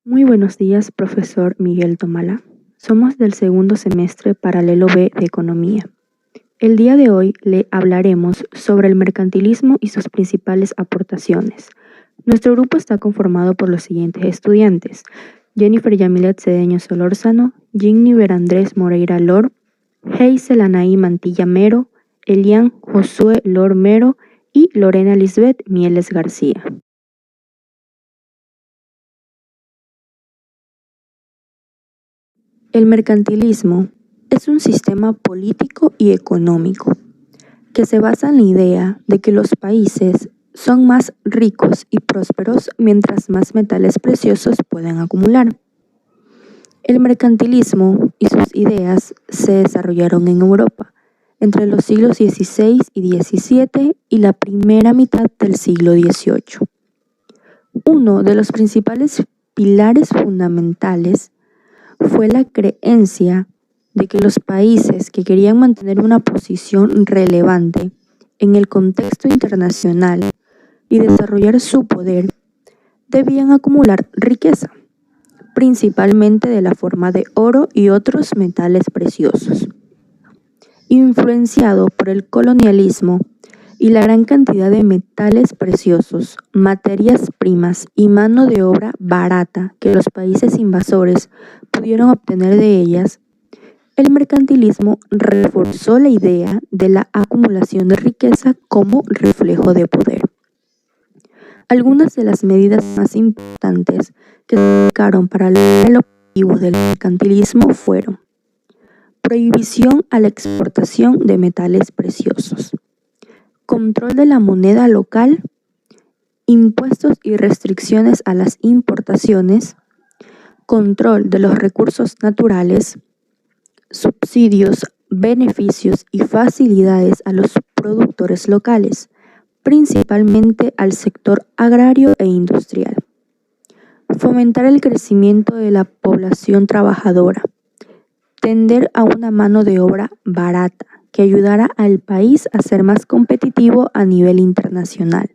Muy buenos días, profesor Miguel Tomala. Somos del segundo semestre paralelo B de Economía. El día de hoy le hablaremos sobre el mercantilismo y sus principales aportaciones. Nuestro grupo está conformado por los siguientes estudiantes: Jennifer Yamilet Cedeño Solórzano, Ginny Berandrés Moreira Lor, Heisel Anaí Mantilla Mero, Elian Josué Lor Mero y Lorena Lisbeth Mieles García. El mercantilismo es un sistema político y económico que se basa en la idea de que los países son más ricos y prósperos mientras más metales preciosos pueden acumular. El mercantilismo y sus ideas se desarrollaron en Europa entre los siglos XVI y XVII y la primera mitad del siglo XVIII. Uno de los principales pilares fundamentales fue la creencia de que los países que querían mantener una posición relevante en el contexto internacional y desarrollar su poder debían acumular riqueza, principalmente de la forma de oro y otros metales preciosos. Influenciado por el colonialismo y la gran cantidad de metales preciosos, materias primas y mano de obra barata que los países invasores pudieron obtener de ellas, el mercantilismo reforzó la idea de la acumulación de riqueza como reflejo de poder. Algunas de las medidas más importantes que se aplicaron para lograr el objetivo del mercantilismo fueron: prohibición a la exportación de metales preciosos, control de la moneda local, impuestos y restricciones a las importaciones, control de los recursos naturales, subsidios, beneficios y facilidades a los productores locales, principalmente al sector agrario e industrial. Fomentar el crecimiento de la población trabajadora. Tender a una mano de obra barata que ayudara al país a ser más competitivo a nivel internacional.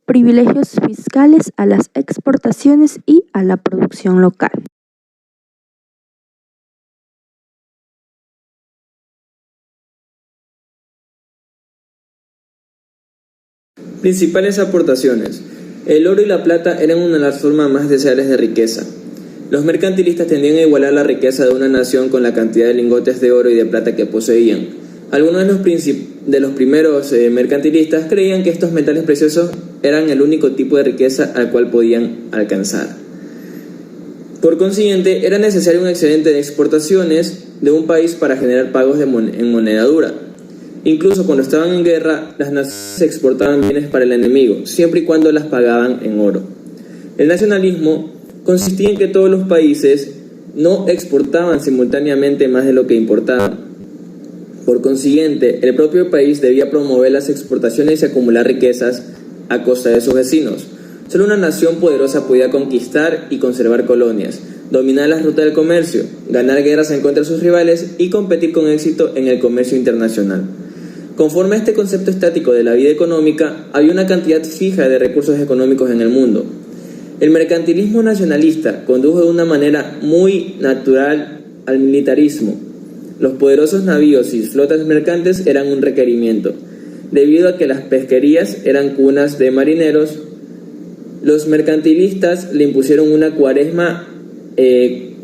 Privilegios fiscales a las exportaciones y a la producción local. Principales aportaciones. El oro y la plata eran una de las formas más deseables de riqueza. Los mercantilistas tendían a igualar la riqueza de una nación con la cantidad de lingotes de oro y de plata que poseían. Algunos de los primeros mercantilistas creían que estos metales preciosos eran el único tipo de riqueza al cual podían alcanzar. Por consiguiente, era necesario un excedente de exportaciones de un país para generar pagos en moneda dura. Incluso cuando estaban en guerra, las naciones exportaban bienes para el enemigo, siempre y cuando las pagaban en oro. El nacionalismo consistía en que todos los países no exportaban simultáneamente más de lo que importaban. Por consiguiente, el propio país debía promover las exportaciones y acumular riquezas a costa de sus vecinos. Solo una nación poderosa podía conquistar y conservar colonias, dominar las rutas del comercio, ganar guerras en contra de sus rivales y competir con éxito en el comercio internacional. Conforme a este concepto estático de la vida económica, había una cantidad fija de recursos económicos en el mundo. El mercantilismo nacionalista condujo de una manera muy natural al militarismo. Los poderosos navíos y flotas mercantes eran un requerimiento. Debido a que las pesquerías eran cunas de marineros, los mercantilistas le impusieron una cuaresma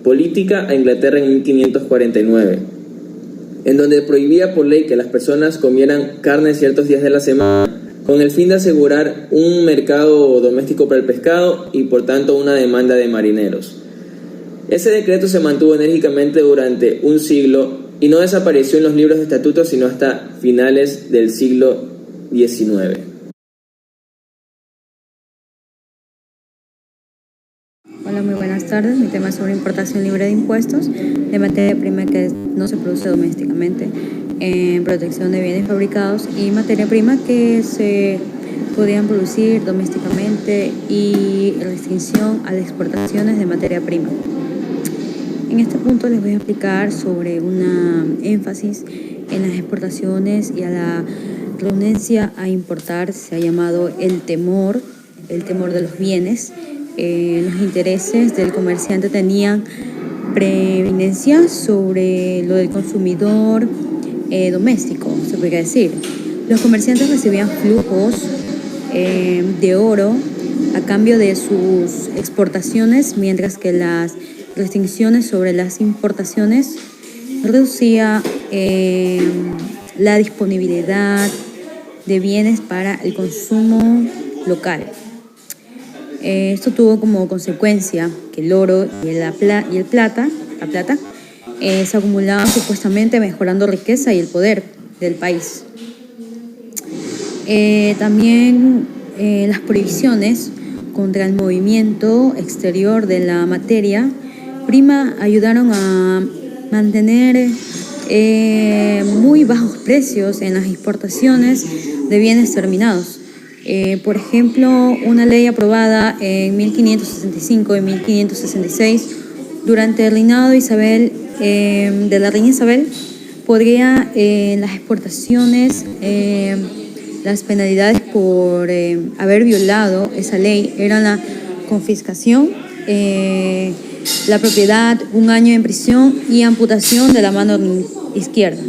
política a Inglaterra en 1549, en donde prohibía por ley que las personas comieran carne ciertos días de la semana, con el fin de asegurar un mercado doméstico para el pescado y por tanto una demanda de marineros. Ese decreto se mantuvo enérgicamente durante un siglo y no desapareció en los libros de estatutos sino hasta finales del siglo XIX. Hola, muy buenas tardes. Mi tema es sobre importación libre de impuestos de materia prima que no se produce domésticamente, en protección de bienes fabricados y materia prima que se podían producir domésticamente y restricción a las exportaciones de materia prima. En este punto les voy a explicar sobre una énfasis en las exportaciones y a la renuncia a importar. Se ha llamado el temor de los bienes los intereses del comerciante tenían preeminencia sobre lo del consumidor doméstico, se podría decir. Los comerciantes recibían flujos de oro a cambio de sus exportaciones, mientras que las restricciones sobre las importaciones reducía la disponibilidad de bienes para el consumo local. Esto tuvo como consecuencia que el oro y la plata se acumulaban supuestamente mejorando riqueza y el poder del país. También las prohibiciones contra el movimiento exterior de la materia prima ayudaron a mantener muy bajos precios en las exportaciones de bienes terminados. Por ejemplo, una ley aprobada en 1565 y 1566 durante el reinado de la reina Isabel podría las exportaciones, las penalidades por haber violado esa ley eran la confiscación, la propiedad, 1 año en prisión y amputación de la mano izquierda.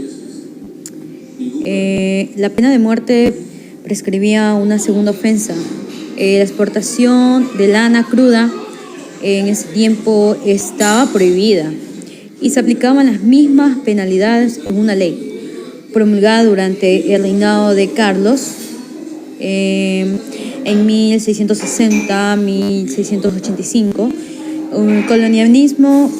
La pena de muerte prescribía una segunda ofensa. La exportación de lana cruda en ese tiempo estaba prohibida y se aplicaban las mismas penalidades en una ley promulgada durante el reinado de Carlos en 1660-1685. Colonialismo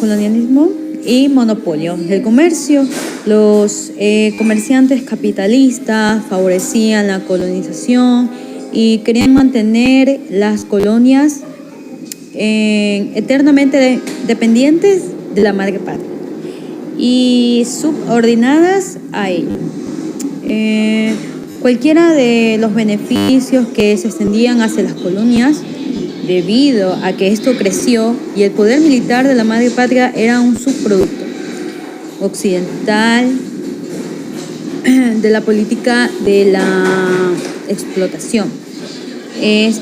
y monopolio del comercio. Los comerciantes capitalistas favorecían la colonización y querían mantener las colonias eternamente dependientes de la madre patria y subordinadas a ella. Cualquiera de los beneficios que se extendían hacia las colonias, debido a que esto creció y el poder militar de la madre patria era un subproducto occidental de la política de la explotación. En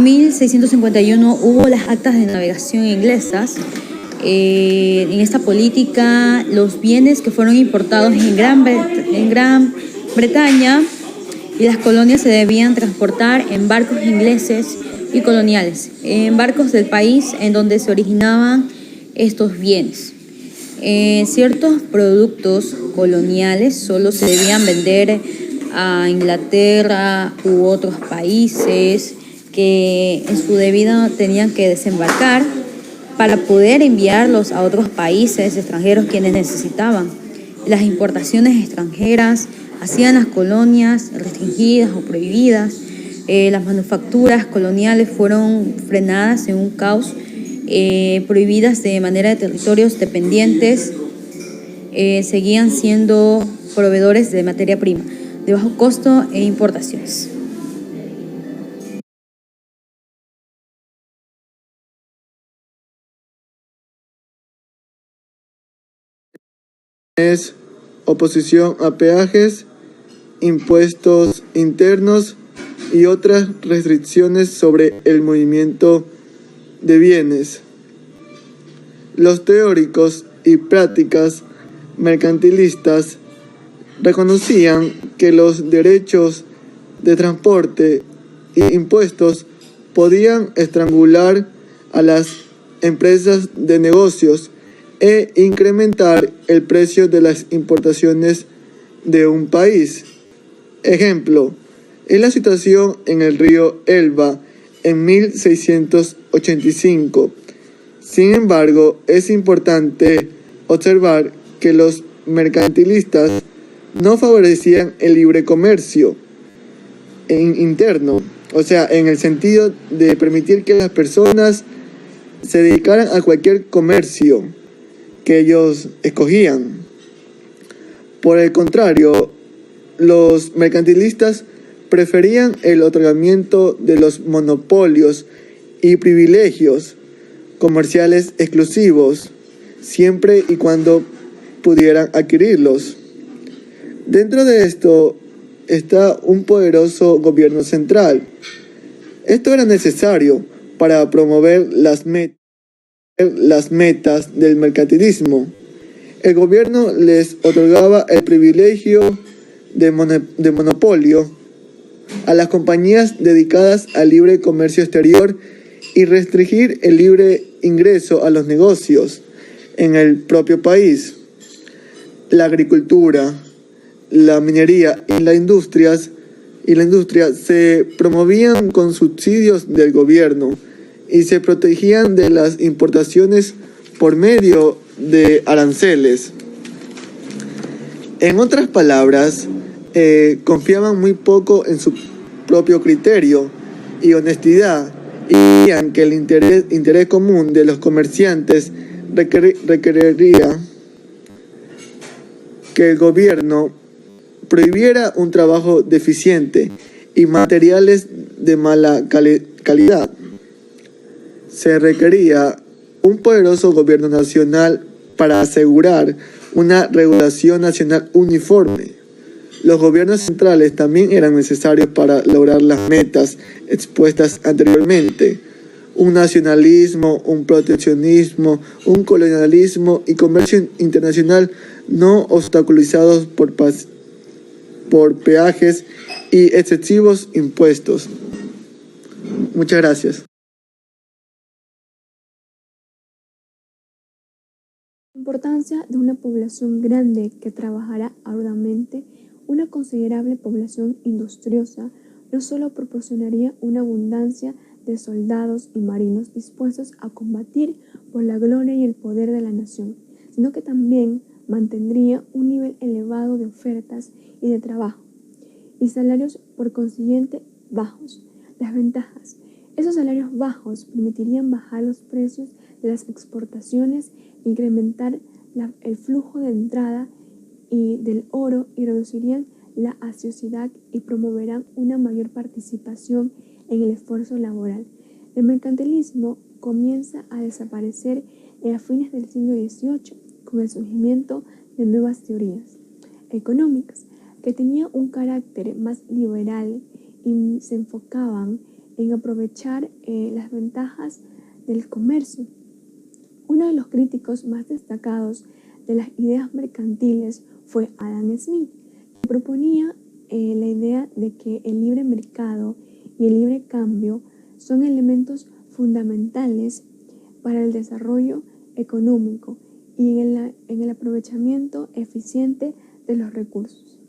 1651 hubo las actas de navegación inglesas. En esta política, los bienes que fueron importados en Gran Bretaña y las colonias se debían transportar en barcos ingleses y coloniales, en barcos del país en donde se originaban estos bienes. Ciertos productos coloniales solo se debían vender a Inglaterra u otros países que en su debido tenían que desembarcar para poder enviarlos a otros países extranjeros quienes necesitaban. Las importaciones extranjeras hacían las colonias restringidas o prohibidas. Las manufacturas coloniales fueron frenadas en un caos, prohibidas de manera de territorios dependientes, seguían siendo proveedores de materia prima de bajo costo e importaciones. Es oposición a peajes, impuestos internos y otras restricciones sobre el movimiento de bienes. Los teóricos y prácticas mercantilistas reconocían que los derechos de transporte y impuestos podían estrangular a las empresas de negocios e incrementar el precio de las importaciones de un país. Ejemplo, es la situación en el río Elba en 1685. Sin embargo, es importante observar que los mercantilistas no favorecían el libre comercio interno, o sea, en el sentido de permitir que las personas se dedicaran a cualquier comercio que ellos escogían. Por el contrario, los mercantilistas preferían el otorgamiento de los monopolios y privilegios comerciales exclusivos, siempre y cuando pudieran adquirirlos. Dentro de esto está un poderoso gobierno central. Esto era necesario para promover las metas del mercantilismo. El gobierno les otorgaba el privilegio de monopolio a las compañías dedicadas al libre comercio exterior y restringir el libre ingreso a los negocios en el propio país. La agricultura, la minería y la industria se promovían con subsidios del gobierno y se protegían de las importaciones por medio de aranceles. En otras palabras, confiaban muy poco en su propio criterio y honestidad y creían que el interés común de los comerciantes requeriría que el gobierno prohibiera un trabajo deficiente y materiales de mala calidad. Se requería un poderoso gobierno nacional para asegurar una regulación nacional uniforme. Los gobiernos centrales también eran necesarios para lograr las metas expuestas anteriormente. Un nacionalismo, un proteccionismo, un colonialismo y comercio internacional no obstaculizados por peajes y excesivos impuestos. Muchas gracias. La importancia de una población grande que trabajara arduamente. Una considerable población industriosa no solo proporcionaría una abundancia de soldados y marinos dispuestos a combatir por la gloria y el poder de la nación, sino que también mantendría un nivel elevado de ofertas y de trabajo, y salarios por consiguiente bajos. Las ventajas. Esos salarios bajos permitirían bajar los precios de las exportaciones, incrementar el flujo de entrada y del oro y reducirían la ociosidad y promoverán una mayor participación en el esfuerzo laboral. El mercantilismo comienza a desaparecer a fines del siglo XVIII con el surgimiento de nuevas teorías económicas que tenían un carácter más liberal y se enfocaban en aprovechar las ventajas del comercio. Uno de los críticos más destacados de las ideas mercantiles fue Adam Smith, que proponía la idea de que el libre mercado y el libre cambio son elementos fundamentales para el desarrollo económico y en el aprovechamiento eficiente de los recursos.